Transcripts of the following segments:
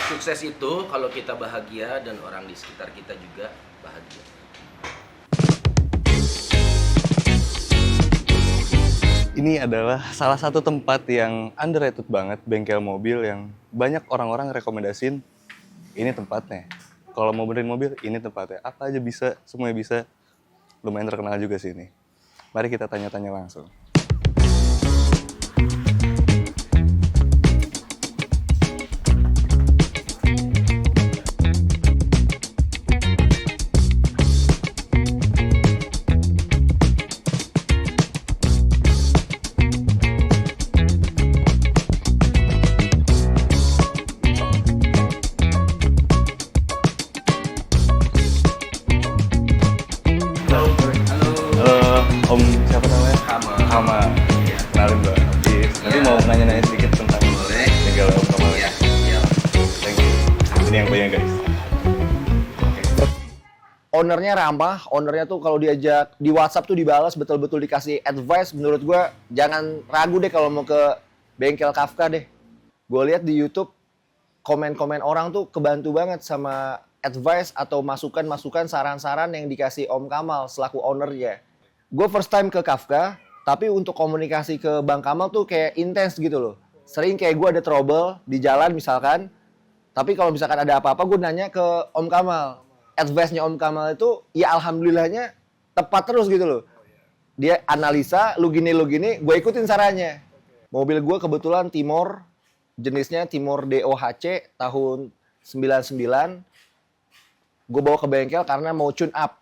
Sukses itu kalau kita bahagia dan orang di sekitar kita juga bahagia. Ini adalah salah satu tempat yang underrated banget, bengkel mobil yang banyak orang-orang rekomendasiin. Ini tempatnya. Kalau mau benerin mobil, ini tempatnya. Apa aja bisa, semuanya bisa. Lumayan terkenal juga sih ini. Mari kita tanya-tanya langsung. Om siapa namanya? Hama. Iya. Kenalin Mbak. Nanti mau nanya-nanya sedikit tentang Boleh. bengkel Om Kamal. Iya. Iya. Thank you. Ini yang punya guys. Ownernya ramah, ownernya tuh kalau diajak di WhatsApp tuh dibalas, betul-betul dikasih advice. Menurut gue jangan ragu deh kalau mau ke bengkel Kafka deh. Gue lihat di YouTube komen-komen orang tuh kebantu banget sama advice atau masukan-masukan, saran-saran yang dikasih Om Kamal selaku ownernya. Gue first time ke Kafka, tapi untuk komunikasi ke Bang Kamal tuh kayak intens gitu loh. Sering kayak gue ada trouble di jalan misalkan, tapi kalau misalkan ada apa-apa gue nanya ke Om Kamal. Advice-nya Om Kamal itu ya alhamdulillahnya tepat terus gitu loh. Dia analisa, lu gini, gue ikutin sarannya. Mobil gue kebetulan Timor, jenisnya Timor DOHC tahun 99. Gue bawa ke bengkel karena mau tune up.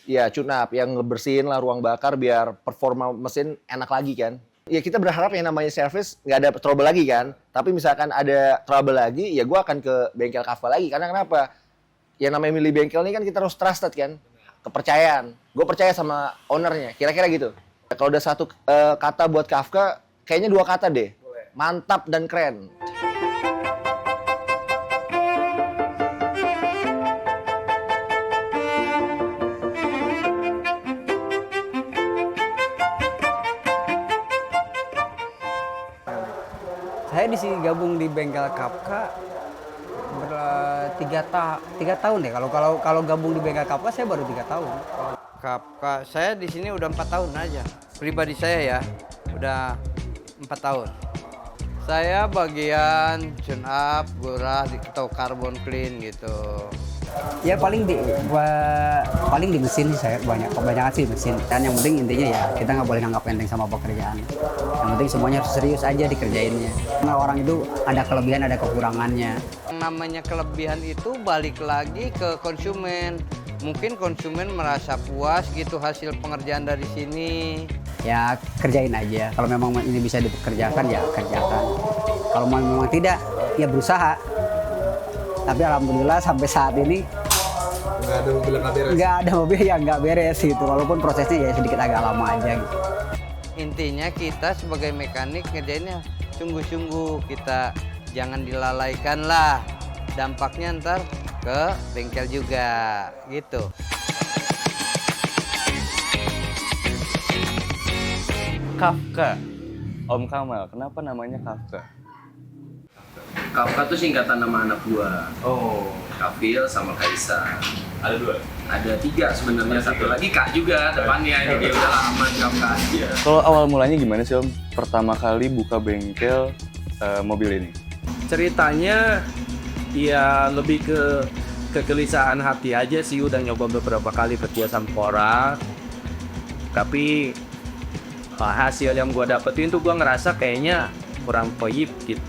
Iya, tune up yang ngebersihin lah ruang bakar biar performa mesin enak lagi kan. Ya kita berharap yang namanya service nggak ada trouble lagi kan. Tapi misalkan ada trouble lagi, ya gue akan ke bengkel Kafka lagi. Karena kenapa? Yang namanya milih bengkel ini kan kita harus trusted kan. Kepercayaan. Gue percaya sama ownernya, kira-kira gitu. Kalau udah satu kata buat Kafka, kayaknya dua kata deh. Mantap dan keren. Saya di sini gabung di bengkel Kafka tiga tahun deh. Kalau gabung di bengkel Kafka saya baru 3 tahun. Kafka, saya di sini udah 4 tahun aja. Pribadi saya ya, udah 4 tahun. Saya bagian tune up, gurah, atau carbon clean gitu. Ya paling di mesin sih saya kebanyakan sih mesin. Dan yang penting intinya ya kita nggak boleh nganggap enteng sama pekerjaan. Yang penting semuanya harus serius aja dikerjainnya. Karena orang itu ada kelebihan ada kekurangannya. Yang namanya kelebihan itu balik lagi ke konsumen. Mungkin konsumen merasa puas gitu hasil pengerjaan dari sini. Ya kerjain aja. Kalau memang ini bisa dipekerjakan ya kerjakan. Kalau memang tidak ya berusaha. Tapi alhamdulillah sampai saat ini nggak ada mobil yang nggak beres. Nggak ada mobil yang nggak beres gitu. Walaupun prosesnya ya sedikit agak lama aja gitu. Intinya kita sebagai mekanik ngerjainnya sungguh-sungguh, kita jangan dilalaikan lah. Dampaknya ntar ke bengkel juga gitu. Kafka. Om Kamal, kenapa namanya Kafka? Kafka tuh singkatan nama anak gua. Oh, Kafil sama Kaisar. ada 2. Ada 3 sebenarnya, satu lagi Kak juga depannya. Jadi udah aman Kafka aja. Kalau awal mulanya gimana sih Om? Pertama kali buka bengkel mobil ini? Ceritanya ya lebih ke kegelisahan hati aja sih. Udah nyoba beberapa kali kerja sama orang, tapi hasil yang gue dapetin tuh gue ngerasa kayaknya kurang toyib gitu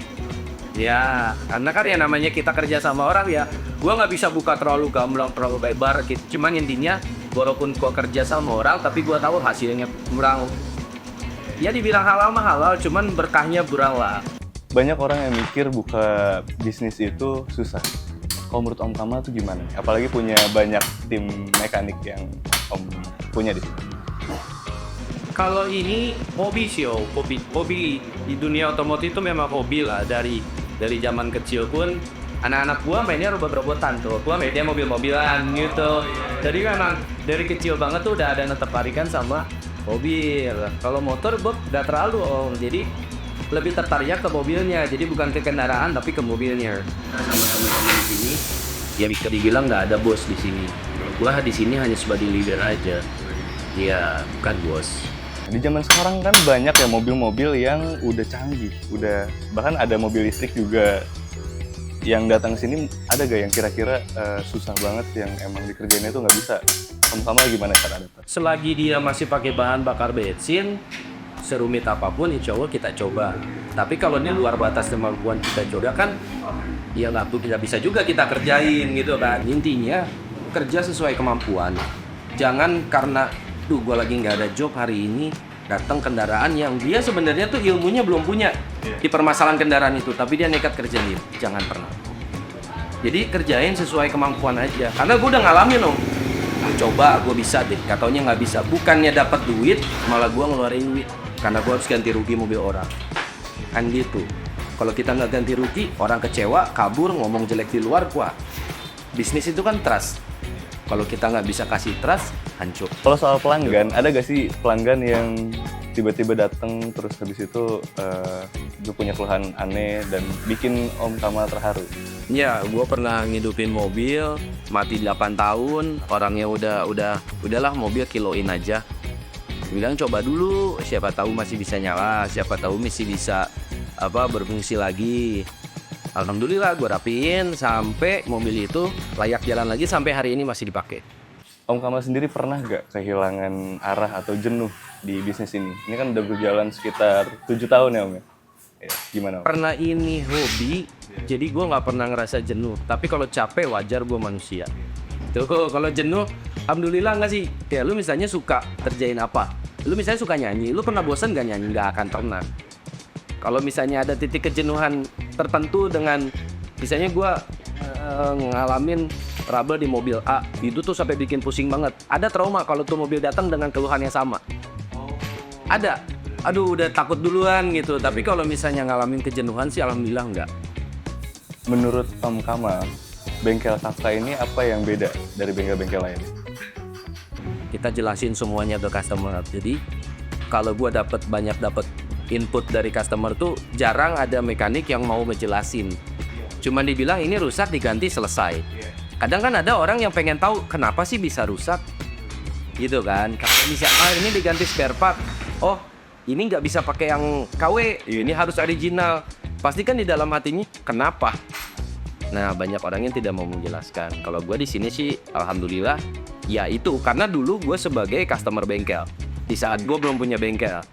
ya, karena kan ya namanya kita kerja sama orang ya, gue nggak bisa buka terlalu gamblang, terlalu lebar gitu. Cuman intinya walaupun gue kerja sama orang tapi gue tahu hasilnya kurang, ya dibilang halal mah halal, cuman berkahnya kurang lah. Banyak orang yang mikir buka bisnis itu susah. Kalau menurut Om Kamal tuh gimana? Apalagi punya banyak tim mekanik yang Om punya di sini. Kalau ini hobi sih, hobi di dunia otomotif itu memang hobi lah. Dari zaman kecil pun anak-anak gua mainnya robot-robotan tuh. Gua mainnya mobil-mobilan gitu. Jadi memang dari kecil banget tuh udah ada ketertarikan sama mobil. Kalau motor gua udah terlalu Om. Jadi lebih tertariknya ke mobilnya. Jadi bukan ke kendaraan tapi ke mobilnya. Sama teman-teman di sini, ya bisa dibilang nggak ada bos di sini. Gua di sini hanya sebagai leader aja. Ya bukan bos. Di zaman sekarang kan banyak ya mobil-mobil yang udah canggih, udah bahkan ada mobil listrik juga. Yang datang ke sini ada gak yang kira-kira susah banget yang emang dikerjainnya itu nggak bisa? Om Kamal gimana cara dapat? Selagi dia masih pakai bahan bakar bensin, serumit apapun insya Allah kita coba. Tapi kalau ini luar batas kemampuan kita coba kan, ya nggak bisa juga kita kerjain gitu kan. Intinya kerja sesuai kemampuan. Jangan karena gue lagi nggak ada job hari ini, datang kendaraan yang dia sebenarnya tuh ilmunya belum punya di permasalahan kendaraan itu, tapi dia nekat kerjain. Jangan pernah. Jadi kerjain sesuai kemampuan aja. Karena gue udah ngalamin loh. Coba gue bisa deh, katanya nggak bisa. Bukannya dapat duit, malah gue ngeluarin duit. Karena gue harus ganti rugi mobil orang. Kan gitu. Kalau kita nggak ganti rugi, orang kecewa, kabur, ngomong jelek di luar, kuat. Bisnis itu kan trust. Kalau kita nggak bisa kasih trust, hancur. Kalau soal pelanggan, ada gak sih pelanggan yang tiba-tiba datang terus habis itu dia punya keluhan aneh dan bikin Om Kamal terharu? Ya, gue pernah ngidupin mobil, mati 8 tahun, orangnya udahlah mobil kiloin aja. Bilang coba dulu, siapa tahu masih bisa nyala, siapa tahu masih bisa berfungsi lagi. Alhamdulillah gue rapiin sampai mobil itu layak jalan lagi sampai hari ini masih dipakai. Om Kamal sendiri pernah gak kehilangan arah atau jenuh di bisnis ini? Ini kan udah berjalan sekitar 7 tahun ya Om ya? Ya, gimana Om? Karena ini hobi, jadi gue nggak pernah ngerasa jenuh. Tapi kalau capek wajar, gue manusia. Tuh kalau jenuh, alhamdulillah nggak sih? Ya lu misalnya suka kerjain apa? Lu misalnya suka nyanyi, lu pernah bosan gak nyanyi? Nggak akan pernah. Kalau misalnya ada titik kejenuhan tertentu dengan, misalnya gue ngalamin trouble di mobil A, itu tuh sampai bikin pusing banget. Ada trauma kalau tuh mobil datang dengan keluhan yang sama. Ada. Aduh, udah takut duluan gitu. Tapi kalau misalnya ngalamin kejenuhan sih alhamdulillah enggak. Menurut Om Kamal, bengkel Kafka ini apa yang beda dari bengkel-bengkel lain? Kita jelasin semuanya ke customer. Jadi kalau gue dapat input dari customer tuh jarang ada mekanik yang mau ngejelasin. Cuman dibilang ini rusak diganti selesai. Kadang kan ada orang yang pengen tahu kenapa sih bisa rusak, gitu kan? Kalau misalnya ini diganti spare part, oh ini nggak bisa pakai yang KW, ini harus original. Pasti kan di dalam hatinya kenapa? Nah banyak orang yang tidak mau menjelaskan. Kalau gue di sini sih alhamdulillah, ya itu karena dulu gue sebagai customer bengkel. Di saat gue belum punya bengkel,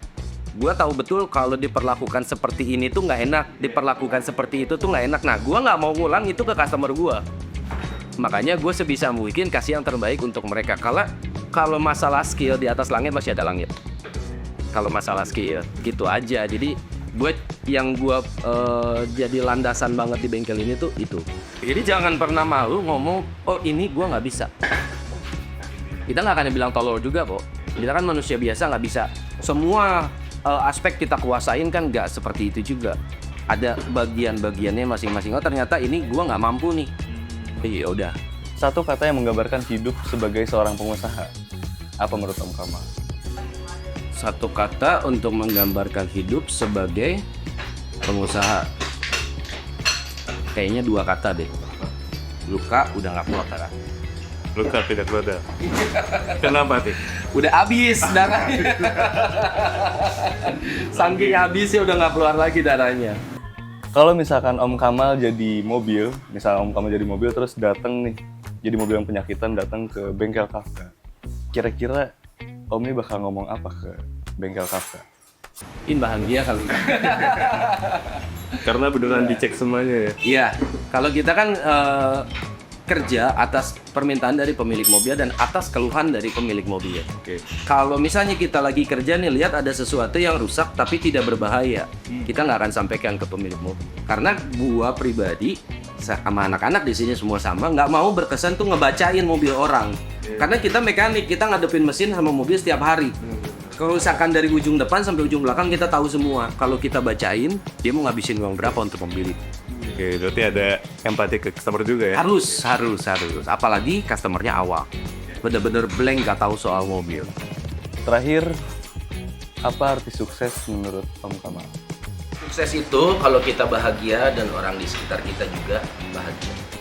gue tahu betul kalau diperlakukan seperti ini tuh nggak enak, diperlakukan seperti itu tuh nggak enak. Nah, gue nggak mau ngulang itu ke customer gue. Makanya gue sebisa mungkin kasih yang terbaik untuk mereka. Kalau masalah skill di atas langit masih ada langit. Kalau masalah skill gitu aja. Jadi buat yang gue jadi landasan banget di bengkel ini tuh itu. Jadi jangan pernah malu ngomong, oh ini gue nggak bisa. Kita nggak akan bilang tolol juga kok. Kita kan manusia biasa, nggak bisa semua aspek kita kuasain kan nggak seperti itu juga. Ada bagian-bagiannya masing-masing. Oh ternyata ini gua nggak mampu nih. Ya udah. Satu kata yang menggambarkan hidup sebagai seorang pengusaha. Apa menurut Om Kamal? Satu kata untuk menggambarkan hidup sebagai pengusaha. Kayaknya 2 kata deh. Luka udah nggak kuat darah. Luka tidak keluar. Kenapa sih? Udah habis darahnya. Saking habisnya udah nggak keluar lagi darahnya. Kalau misalkan Om Kamal jadi mobil, terus datang nih, jadi mobil yang penyakitan datang ke bengkel Kafka. Kira-kira Om ini bakal ngomong apa ke bengkel Kafka? In bahagia kali. Karena beneran dicek semuanya ya? Iya, kalau kita kan kerja atas permintaan dari pemilik mobil dan atas keluhan dari pemilik mobil. Oke. Kalau misalnya kita lagi kerja nih, lihat ada sesuatu yang rusak tapi tidak berbahaya, kita nggak akan sampaikan ke pemilik mobil. Karena gua pribadi sama anak-anak di sini semua sama, nggak mau berkesan tuh ngebacain mobil orang. Karena kita mekanik, kita ngadepin mesin sama mobil setiap hari. Kerusakan dari ujung depan sampai ujung belakang kita tahu semua. Kalau kita bacain, dia mau ngabisin uang berapa untuk membeli. Oke, berarti ada empati ke customer juga ya? Harus. Apalagi customernya awal. Bener-bener blank gak tahu soal mobil. Terakhir, apa arti sukses menurut Om Kamal? Sukses itu kalau kita bahagia dan orang di sekitar kita juga bahagia.